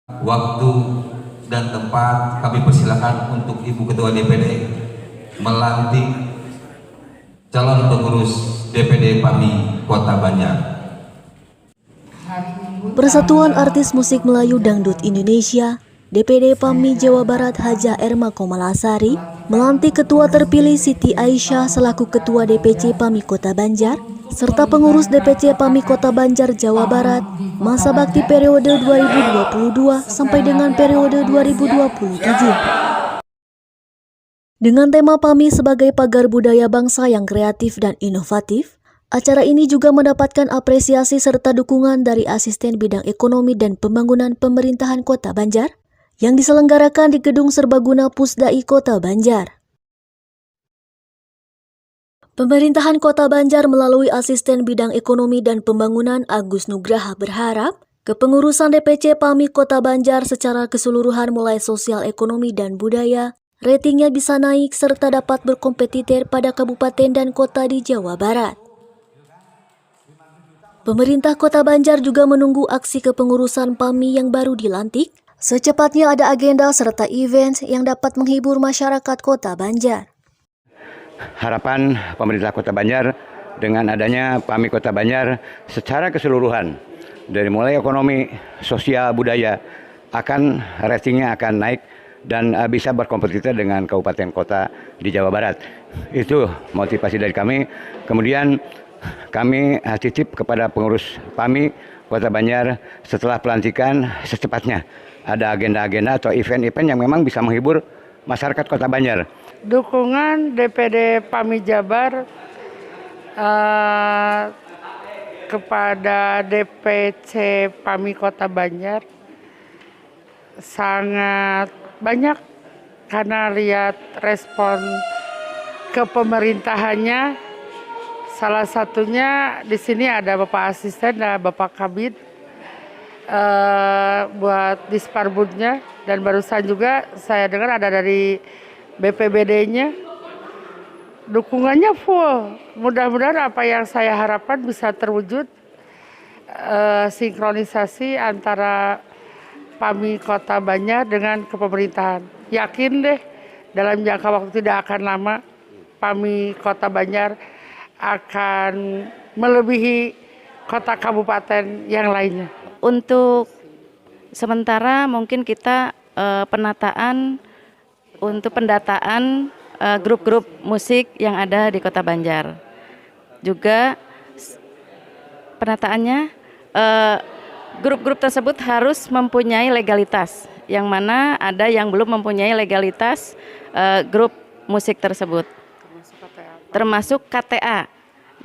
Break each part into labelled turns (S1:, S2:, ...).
S1: Waktu dan tempat kami persilakan untuk Ibu Ketua DPD melantik calon pengurus DPD PAMI Kota Banjar.
S2: Persatuan Artis Musik Melayu Dangdut Indonesia DPD PAMI Jawa Barat Haja Erma Komalasari melantik Ketua terpilih Siti Aisyah selaku Ketua DPC PAMI Kota Banjar serta pengurus DPC PAMI Kota Banjar Jawa Barat masa bakti periode 2022 sampai dengan periode 2027. Dengan tema PAMI sebagai pagar budaya bangsa yang kreatif dan inovatif, acara ini juga mendapatkan apresiasi serta dukungan dari Asisten Bidang Ekonomi dan Pembangunan Pemerintahan Kota Banjar yang diselenggarakan di Gedung Serbaguna Pusdai Kota Banjar. Pemerintahan Kota Banjar melalui Asisten Bidang Ekonomi dan Pembangunan Agus Nugraha berharap kepengurusan DPC PAMI Kota Banjar secara keseluruhan mulai sosial ekonomi dan budaya, ratingnya bisa naik serta dapat berkompetitor pada kabupaten dan kota di Jawa Barat. Pemerintah Kota Banjar juga menunggu aksi kepengurusan PAMI yang baru dilantik. Secepatnya ada agenda serta event yang dapat menghibur masyarakat Kota Banjar.
S3: Harapan pemerintah Kota Banjar dengan adanya PAMI Kota Banjar secara keseluruhan dari mulai ekonomi, sosial, budaya akan ratingnya akan naik dan bisa berkompetitor dengan kabupaten kota di Jawa Barat. Itu motivasi dari kami. Kemudian kami titip kepada pengurus PAMI Kota Banjar setelah pelantikan secepatnya ada agenda-agenda atau event-event yang memang bisa menghibur masyarakat Kota Banjar.
S4: Dukungan DPD PAMI Jabar kepada DPC PAMI Kota Banjar sangat banyak karena lihat respon ke pemerintahannya. Salah satunya di sini ada Bapak Asisten dan Bapak Kabid buat disparbudnya, dan barusan juga saya dengar ada dari BPBD-nya, dukungannya full. Mudah-mudahan apa yang saya harapkan bisa terwujud, sinkronisasi antara PAMI Kota Banjar dengan kepemerintahan. Yakin deh dalam jangka waktu tidak akan lama PAMI Kota Banjar akan melebihi kota kabupaten yang lainnya.
S5: Untuk sementara mungkin kita pendataan grup-grup musik yang ada di Kota Banjar. Juga penataannya grup-grup tersebut harus mempunyai legalitas, yang mana ada yang belum mempunyai legalitas grup musik tersebut, termasuk KTA.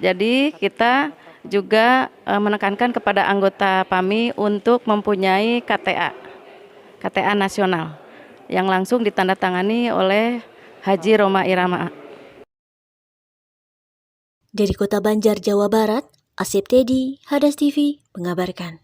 S5: Jadi kita juga menekankan kepada anggota PAMI untuk mempunyai KTA nasional yang langsung ditandatangani oleh Haji Roma Irama.
S2: Dari Kota Banjar, Jawa Barat, Asep Teddy, Hadas TV mengabarkan.